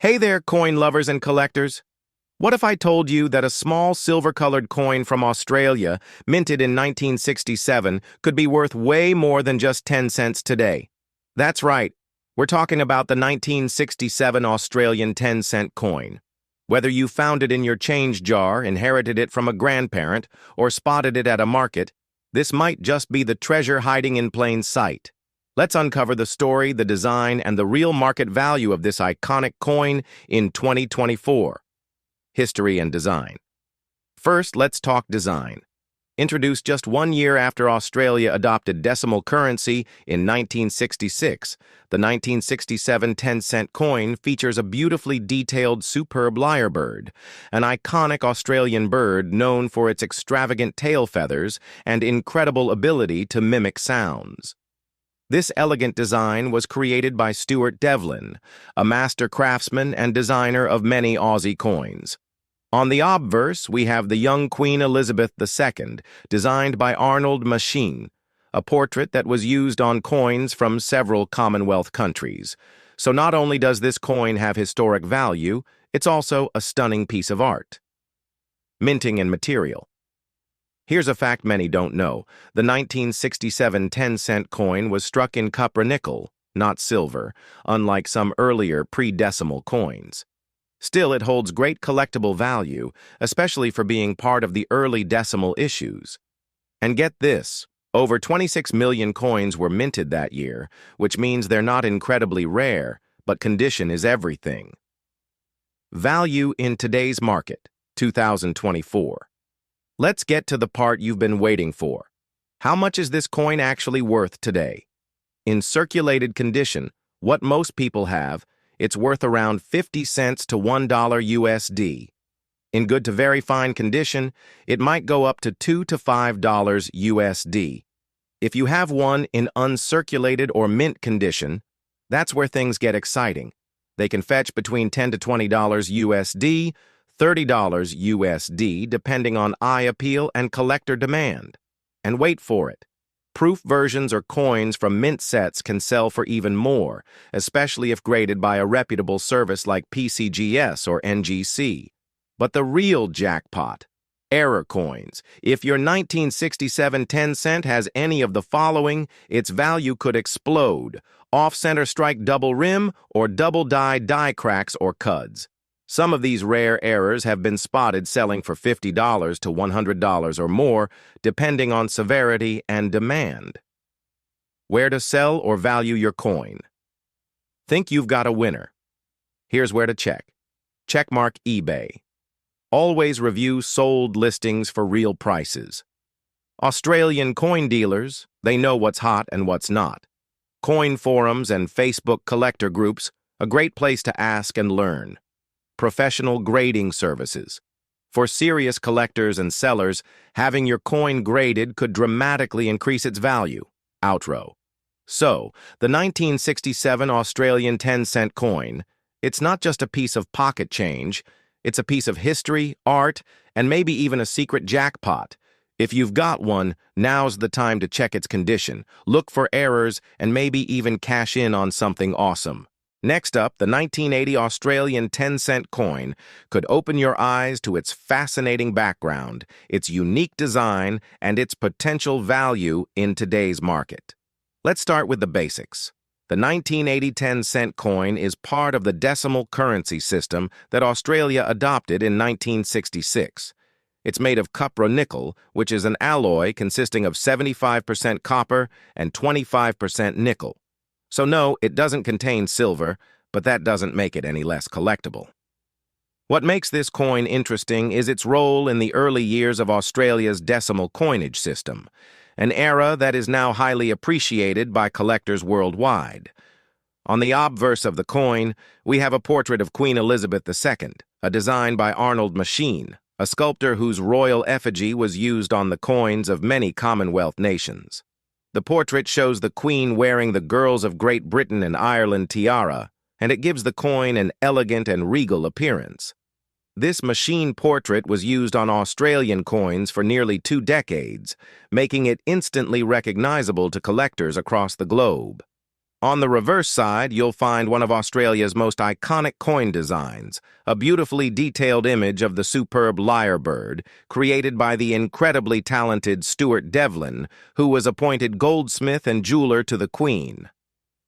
Hey there, coin lovers and collectors. What if I told you that a small silver-colored coin from Australia, minted in 1967, could be worth way more than just 10 cents today? That's right. We're talking about the 1967 Australian 10-cent coin. Whether you found it in your change jar, inherited it from a grandparent, or spotted it at a market, this might just be the treasure hiding in plain sight. Let's uncover the story, the design, and the real market value of this iconic coin in 2024. History and design. First, let's talk design. Introduced just 1 year after Australia adopted decimal currency in 1966, the 1967 10-cent coin features a beautifully detailed superb lyrebird, an iconic Australian bird known for its extravagant tail feathers and incredible ability to mimic sounds. This elegant design was created by Stuart Devlin, a master craftsman and designer of many Aussie coins. On the obverse, we have the young Queen Elizabeth II, designed by Arnold Machine, a portrait that was used on coins from several Commonwealth countries. So not only does this coin have historic value, it's also a stunning piece of art. Minting and material. Here's a fact many don't know. The 1967 10-cent coin was struck in copper nickel, not silver, unlike some earlier pre-decimal coins. Still, it holds great collectible value, especially for being part of the early decimal issues. And get this, over 26 million coins were minted that year, which means they're not incredibly rare, but condition is everything. Value in today's market, 2024. Let's get to the part you've been waiting for. How much is this coin actually worth today? In circulated condition, what most people have, it's worth around 50 cents to $1 USD. In good to very fine condition, it might go up to $2 to $5 USD. If you have one in uncirculated or mint condition, that's where things get exciting. They can fetch between $10 to $20 USD, $30 USD, depending on eye appeal and collector demand. And wait for it. Proof versions or coins from mint sets can sell for even more, especially if graded by a reputable service like PCGS or NGC. But the real jackpot, error coins. If your 1967 10-cent has any of the following, its value could explode: off-center strike double rim or double die cracks or cuds. Some of these rare errors have been spotted selling for $50 to $100 or more, depending on severity and demand. Where to sell or value your coin? Think you've got a winner? Here's where to check. Checkmark eBay. Always review sold listings for real prices. Australian coin dealers, they know what's hot and what's not. Coin forums and Facebook collector groups, a great place to ask and learn. Professional grading services. For serious collectors and sellers, having your coin graded could dramatically increase its value. Outro. So, the 1967 Australian 10-cent coin, it's not just a piece of pocket change, it's a piece of history, art, and maybe even a secret jackpot. If you've got one, now's the time to check its condition, look for errors, and maybe even cash in on something awesome. Next up, the 1980 Australian 10-cent coin could open your eyes to its fascinating background, its unique design, and its potential value in today's market. Let's start with the basics. The 1980 10-cent coin is part of the decimal currency system that Australia adopted in 1966. It's made of cupro-nickel, which is an alloy consisting of 75% copper and 25% nickel. So no, it doesn't contain silver, but that doesn't make it any less collectible. What makes this coin interesting is its role in the early years of Australia's decimal coinage system, an era that is now highly appreciated by collectors worldwide. On the obverse of the coin, we have a portrait of Queen Elizabeth II, a design by Arnold Machine, a sculptor whose royal effigy was used on the coins of many Commonwealth nations. The portrait shows the Queen wearing the Girls of Great Britain and Ireland tiara, and it gives the coin an elegant and regal appearance. This machine portrait was used on Australian coins for nearly 2 decades, making it instantly recognizable to collectors across the globe. On the reverse side, you'll find one of Australia's most iconic coin designs, a beautifully detailed image of the superb lyrebird, created by the incredibly talented Stuart Devlin, who was appointed goldsmith and jeweler to the Queen.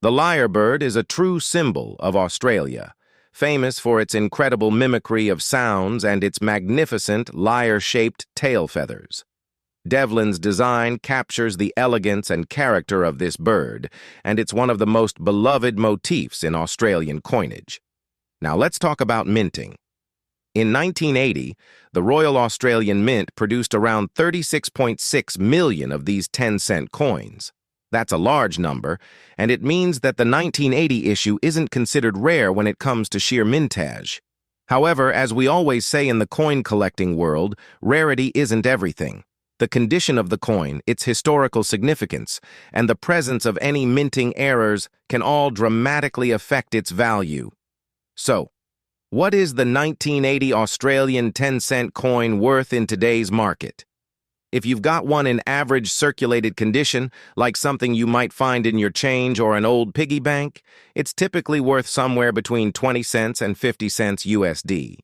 The lyrebird is a true symbol of Australia, famous for its incredible mimicry of sounds and its magnificent lyre-shaped tail feathers. Devlin's design captures the elegance and character of this bird, and it's one of the most beloved motifs in Australian coinage. Now let's talk about minting. In 1980, the Royal Australian Mint produced around 36.6 million of these 10-cent coins. That's a large number, and it means that the 1980 issue isn't considered rare when it comes to sheer mintage. However, as we always say in the coin collecting world, rarity isn't everything. The condition of the coin, its historical significance, and the presence of any minting errors can all dramatically affect its value. So, what is the 1980 Australian 10-cent coin worth in today's market? If you've got one in average circulated condition, like something you might find in your change or an old piggy bank, it's typically worth somewhere between 20 cents and 50 cents USD.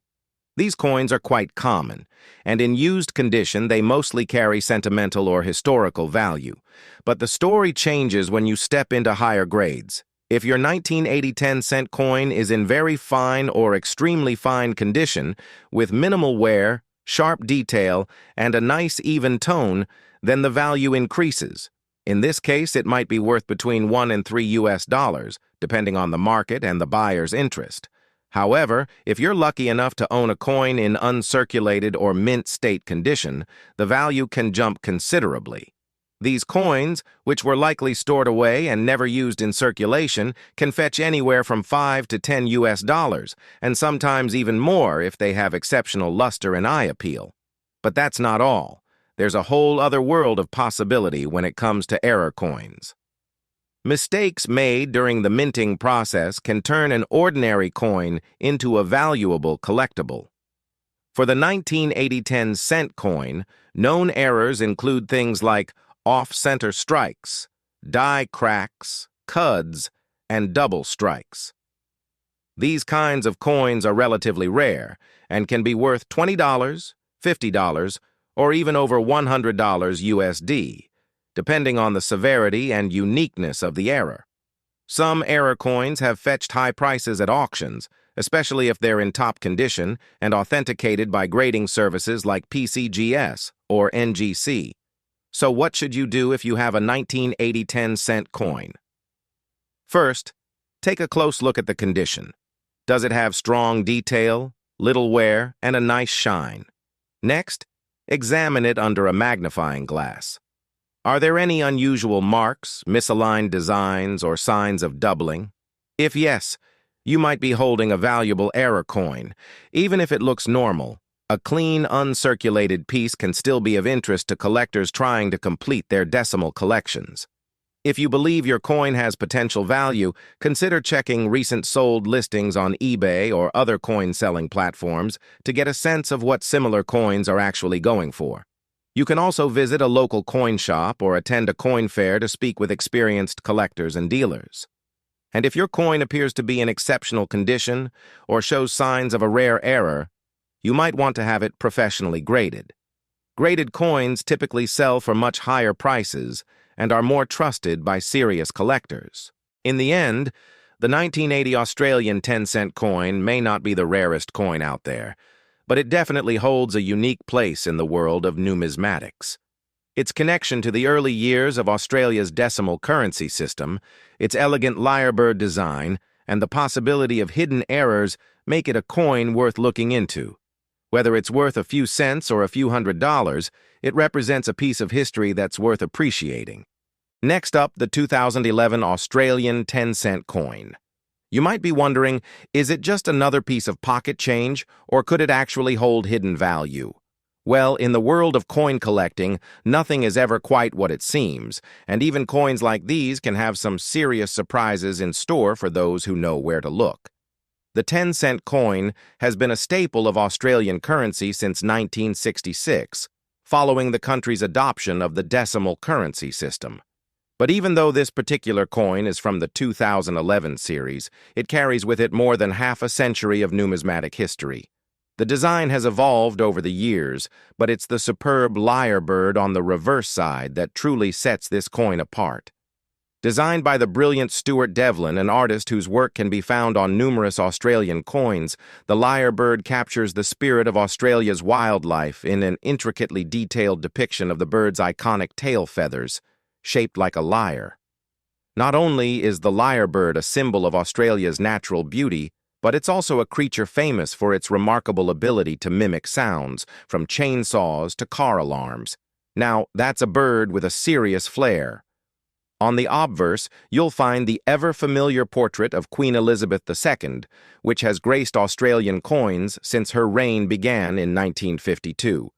These coins are quite common, and in used condition they mostly carry sentimental or historical value. But the story changes when you step into higher grades. If your 1980 10-cent coin is in very fine or extremely fine condition, with minimal wear, sharp detail, and a nice even tone, then the value increases. In this case, it might be worth between $1 and $3, depending on the market and the buyer's interest. However, if you're lucky enough to own a coin in uncirculated or mint state condition, the value can jump considerably. These coins, which were likely stored away and never used in circulation, can fetch anywhere from $5 to $10, and sometimes even more if they have exceptional luster and eye appeal. But that's not all. There's a whole other world of possibility when it comes to error coins. Mistakes made during the minting process can turn an ordinary coin into a valuable collectible. For the 1980 10-cent coin, known errors include things like off-center strikes, die cracks, cuds, and double strikes. These kinds of coins are relatively rare and can be worth $20, $50, or even over $100 USD. Depending on the severity and uniqueness of the error. Some error coins have fetched high prices at auctions, especially if they're in top condition and authenticated by grading services like PCGS or NGC. So what should you do if you have a 1980 10-cent coin? First, take a close look at the condition. Does it have strong detail, little wear, and a nice shine? Next, examine it under a magnifying glass. Are there any unusual marks, misaligned designs, or signs of doubling? If yes, you might be holding a valuable error coin. Even if it looks normal, a clean, uncirculated piece can still be of interest to collectors trying to complete their decimal collections. If you believe your coin has potential value, consider checking recent sold listings on eBay or other coin-selling platforms to get a sense of what similar coins are actually going for. You can also visit a local coin shop or attend a coin fair to speak with experienced collectors and dealers. And if your coin appears to be in exceptional condition or shows signs of a rare error, you might want to have it professionally graded. Graded coins typically sell for much higher prices and are more trusted by serious collectors. In the end, the 1980 Australian 10-cent coin may not be the rarest coin out there, but it definitely holds a unique place in the world of numismatics. Its connection to the early years of Australia's decimal currency system, its elegant lyrebird design, and the possibility of hidden errors make it a coin worth looking into. Whether it's worth a few cents or a few $100s, it represents a piece of history that's worth appreciating. Next up, the 2011 Australian 10-cent coin. You might be wondering, is it just another piece of pocket change, or could it actually hold hidden value? Well, in the world of coin collecting, nothing is ever quite what it seems, and even coins like these can have some serious surprises in store for those who know where to look. The 10-cent coin has been a staple of Australian currency since 1966, following the country's adoption of the decimal currency system. But even though this particular coin is from the 2011 series, it carries with it more than half a century of numismatic history. The design has evolved over the years, but it's the superb lyrebird on the reverse side that truly sets this coin apart. Designed by the brilliant Stuart Devlin, an artist whose work can be found on numerous Australian coins, the lyrebird captures the spirit of Australia's wildlife in an intricately detailed depiction of the bird's iconic tail feathers, shaped like a lyre. Not only is the lyrebird a symbol of Australia's natural beauty, but it's also a creature famous for its remarkable ability to mimic sounds, from chainsaws to car alarms. Now, that's a bird with a serious flair. On the obverse, you'll find the ever-familiar portrait of Queen Elizabeth II, which has graced Australian coins since her reign began in 1952.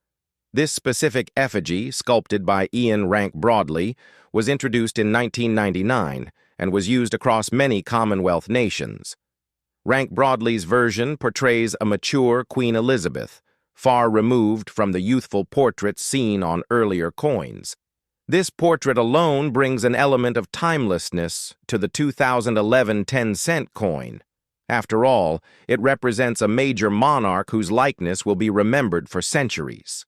This specific effigy, sculpted by Ian Rank Broadley, was introduced in 1999 and was used across many Commonwealth nations. Rank Broadley's version portrays a mature Queen Elizabeth, far removed from the youthful portraits seen on earlier coins. This portrait alone brings an element of timelessness to the 2011 10-cent coin. After all, it represents a major monarch whose likeness will be remembered for centuries.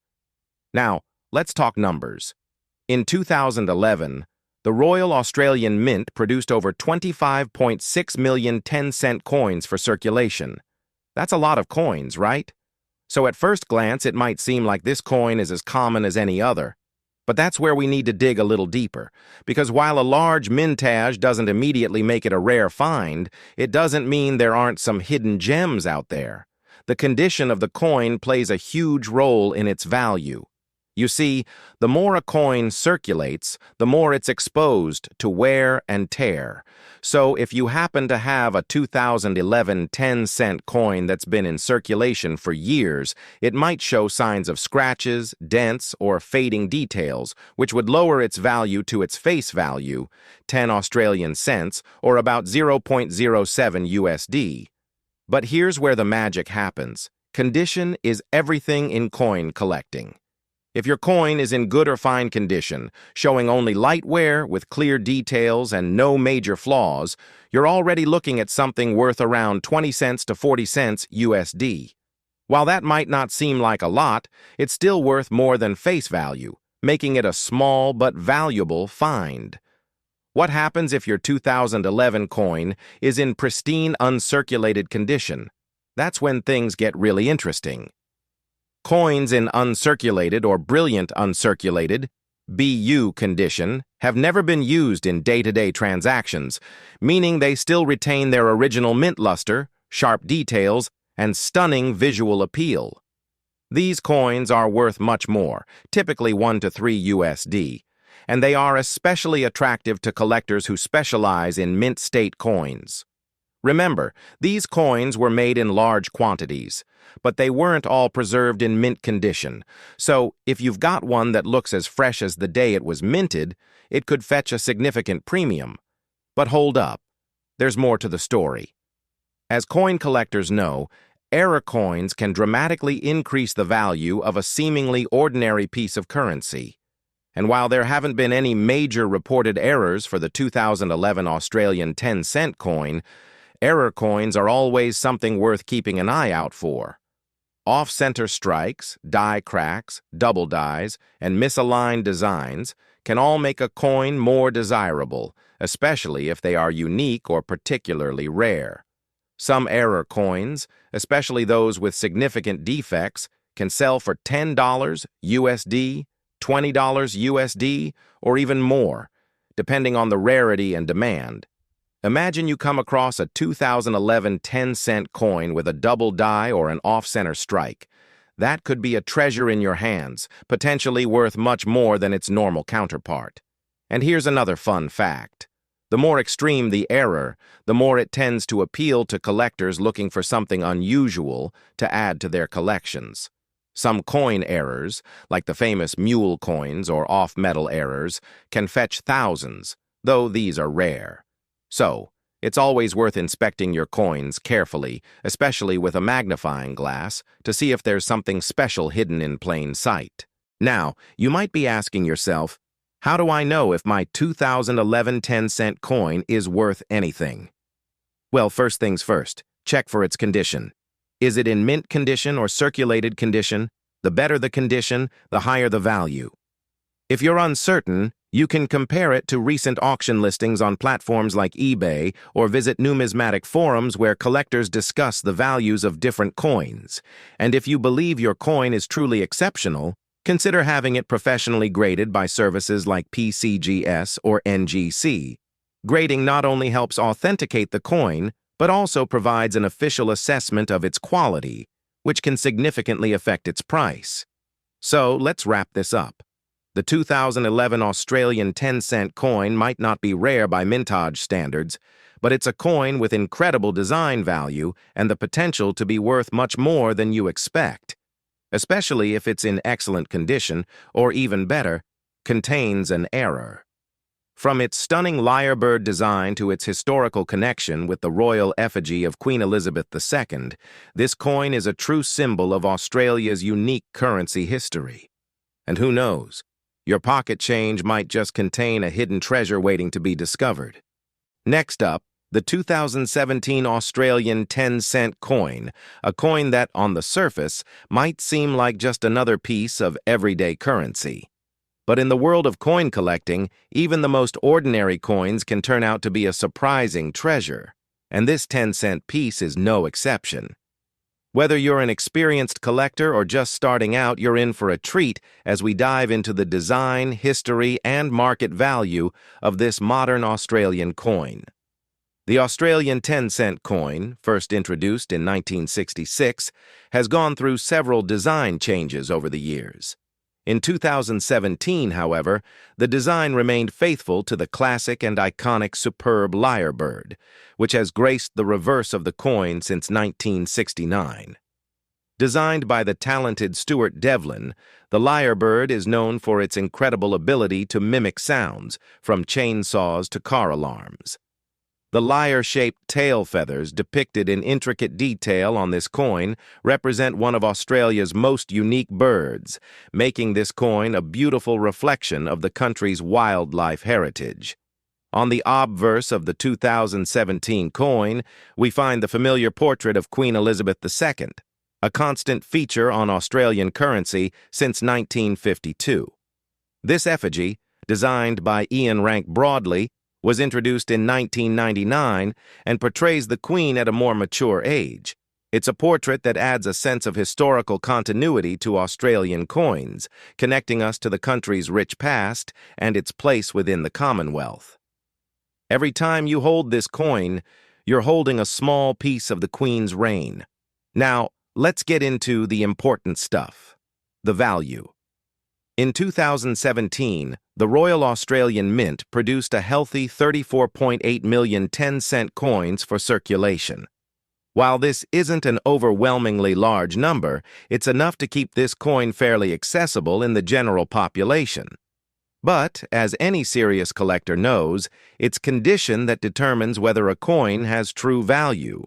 Now, let's talk numbers. In 2011, the Royal Australian Mint produced over 25.6 million 10-cent coins for circulation. That's a lot of coins, right? So at first glance, it might seem like this coin is as common as any other. But that's where we need to dig a little deeper, because while a large mintage doesn't immediately make it a rare find, it doesn't mean there aren't some hidden gems out there. The condition of the coin plays a huge role in its value. You see, the more a coin circulates, the more it's exposed to wear and tear. So if you happen to have a 2011 10-cent coin that's been in circulation for years, it might show signs of scratches, dents, or fading details, which would lower its value to its face value, 10 Australian cents, or about 0.07 USD. But here's where the magic happens. Condition is everything in coin collecting. If your coin is in good or fine condition, showing only light wear with clear details and no major flaws, you're already looking at something worth around 20 cents to 40 cents USD. While that might not seem like a lot, it's still worth more than face value, making it a small but valuable find. What happens if your 2011 coin is in pristine uncirculated condition? That's when things get really interesting. Coins in uncirculated or brilliant uncirculated (BU) condition have never been used in day-to-day transactions, meaning they still retain their original mint luster, sharp details, and stunning visual appeal. These coins are worth much more, typically 1 to 3 USD, and they are especially attractive to collectors who specialize in mint state coins. Remember, these coins were made in large quantities, but they weren't all preserved in mint condition, so if you've got one that looks as fresh as the day it was minted, it could fetch a significant premium. But hold up, there's more to the story. As coin collectors know, error coins can dramatically increase the value of a seemingly ordinary piece of currency. And while there haven't been any major reported errors for the 2011 Australian 10-cent coin, error coins are always something worth keeping an eye out for. Off-center strikes, die cracks, double dies, and misaligned designs can all make a coin more desirable, especially if they are unique or particularly rare. Some error coins, especially those with significant defects, can sell for $10 USD, $20 USD, or even more, depending on the rarity and demand. Imagine you come across a 2011 10-cent coin with a double die or an off-center strike. That could be a treasure in your hands, potentially worth much more than its normal counterpart. And here's another fun fact. The more extreme the error, the more it tends to appeal to collectors looking for something unusual to add to their collections. Some coin errors, like the famous mule coins or off-metal errors, can fetch thousands, though these are rare. So, it's always worth inspecting your coins carefully, especially with a magnifying glass, to see if there's something special hidden in plain sight. Now, you might be asking yourself, How do I know if my 2011 10-cent coin is worth anything? Well, first things first, check for its condition. Is it in mint condition or circulated condition? The better the condition, the higher the value. If you're uncertain, you can compare it to recent auction listings on platforms like eBay or visit numismatic forums where collectors discuss the values of different coins. And if you believe your coin is truly exceptional, consider having it professionally graded by services like PCGS or NGC. Grading not only helps authenticate the coin, but also provides an official assessment of its quality, which can significantly affect its price. So let's wrap this up. The 2011 Australian 10-cent coin might not be rare by mintage standards, but it's a coin with incredible design value and the potential to be worth much more than you expect, especially if it's in excellent condition, or even better, contains an error. From its stunning lyrebird design to its historical connection with the royal effigy of Queen Elizabeth II, this coin is a true symbol of Australia's unique currency history. And who knows? Your pocket change might just contain a hidden treasure waiting to be discovered. Next up, the 2017 Australian 10-cent coin, a coin that, on the surface, might seem like just another piece of everyday currency. But in the world of coin collecting, even the most ordinary coins can turn out to be a surprising treasure, and this 10-cent piece is no exception. Whether you're an experienced collector or just starting out, you're in for a treat as we dive into the design, history, and market value of this modern Australian coin. The Australian 10-cent coin, first introduced in 1966, has gone through several design changes over the years. In 2017, however, the design remained faithful to the classic and iconic superb lyrebird, which has graced the reverse of the coin since 1969. Designed by the talented Stuart Devlin, the lyrebird is known for its incredible ability to mimic sounds, from chainsaws to car alarms. The lyre-shaped tail feathers depicted in intricate detail on this coin represent one of Australia's most unique birds, making this coin a beautiful reflection of the country's wildlife heritage. On the obverse of the 2017 coin, we find the familiar portrait of Queen Elizabeth II, a constant feature on Australian currency since 1952. This effigy, designed by Ian Rank Broadley, was introduced in 1999 and portrays the Queen at a more mature age. It's a portrait that adds a sense of historical continuity to Australian coins, connecting us to the country's rich past and its place within the Commonwealth. Every time you hold this coin, you're holding a small piece of the Queen's reign. Now, let's get into the important stuff: the value. In 2017, the Royal Australian Mint produced a healthy 34.8 million 10-cent coins for circulation. While this isn't an overwhelmingly large number, it's enough to keep this coin fairly accessible in the general population. But, as any serious collector knows, it's condition that determines whether a coin has true value.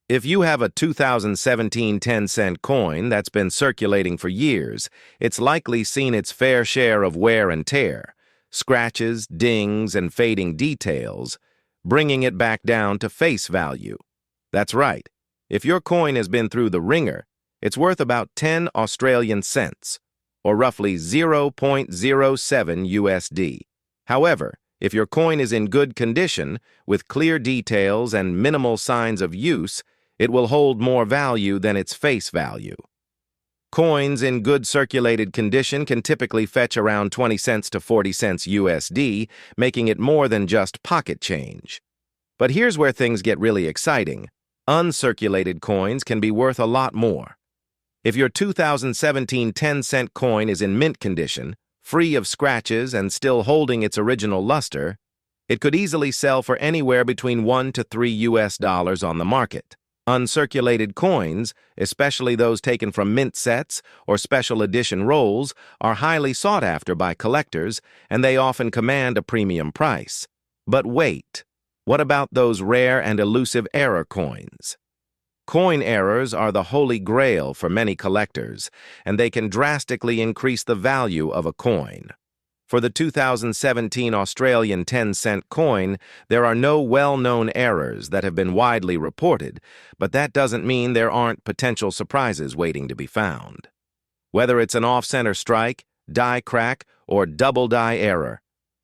If you have a 2017 10-cent coin that's been circulating for years, it's likely seen its fair share of wear and tear, scratches, dings, and fading details, bringing it back down to face value. That's right. If your coin has been through the ringer, it's worth about 10 Australian cents, or roughly 0.07 USD. However, if your coin is in good condition, with clear details and minimal signs of use, it will hold more value than its face value. Coins in good circulated condition can typically fetch around 20 cents to 40 cents USD, making it more than just pocket change. But here's where things get really exciting. Uncirculated coins can be worth a lot more. If your 2017 10-cent coin is in mint condition, free of scratches and still holding its original luster, it could easily sell for anywhere between $1 to $3 on the market. Uncirculated coins, especially those taken from mint sets or special edition rolls, are highly sought after by collectors, and they often command a premium price. But wait, what about those rare and elusive error coins? Coin errors are the holy grail for many collectors, and they can drastically increase the value of a coin. For the 2017 Australian 10-cent coin, there are no well-known errors that have been widely reported, but that doesn't mean there aren't potential surprises waiting to be found. Whether it's an off-center strike, die crack, or double die error,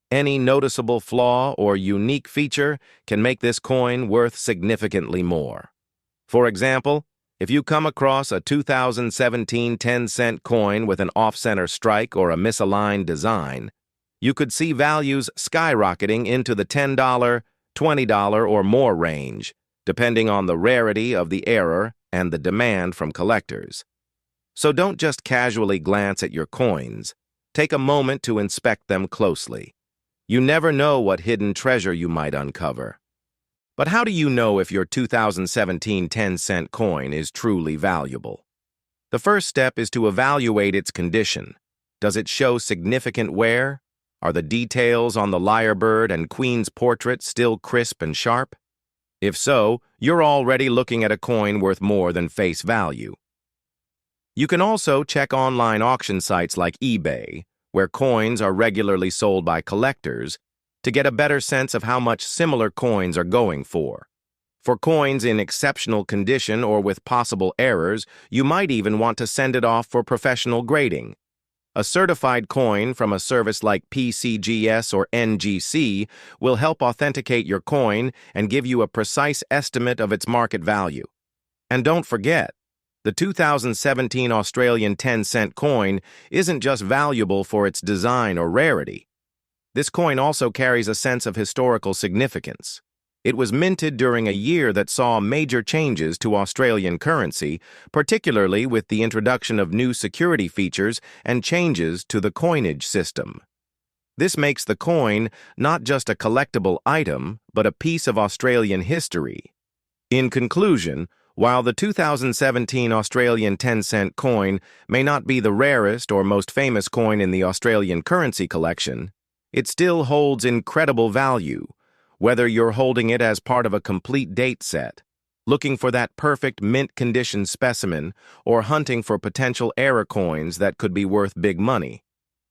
any noticeable flaw or unique feature can make this coin worth significantly more. For example, if you come across a 2017 10-cent coin with an off-center strike or a misaligned design, you could see values skyrocketing into the $10, $20, or more range, depending on the rarity of the error and the demand from collectors. So don't just casually glance at your coins. Take a moment to inspect them closely. You never know what hidden treasure you might uncover. But how do you know if your 2017 10-cent coin is truly valuable? The first step is to evaluate its condition. Does it show significant wear? Are the details on the lyrebird and queen's portrait still crisp and sharp? If so, you're already looking at a coin worth more than face value. You can also check online auction sites like eBay, where coins are regularly sold by collectors, to get a better sense of how much similar coins are going for. For coins in exceptional condition or with possible errors, you might even want to send it off for professional grading. A certified coin from a service like PCGS or NGC will help authenticate your coin and give you a precise estimate of its market value. And don't forget, the 2017 Australian 10-cent coin isn't just valuable for its design or rarity. This coin also carries a sense of historical significance. It was minted during a year that saw major changes to Australian currency, particularly with the introduction of new security features and changes to the coinage system. This makes the coin not just a collectible item, but a piece of Australian history. In conclusion, while the 2017 Australian 10-cent coin may not be the rarest or most famous coin in the Australian currency collection, it still holds incredible value, whether you're holding it as part of a complete date set, looking for that perfect mint-condition specimen, or hunting for potential error coins that could be worth big money.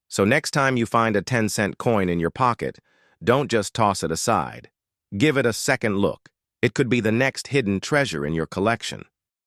So next time you find a 10-cent coin in your pocket, don't just toss it aside. Give it a second look. It could be the next hidden treasure in your collection.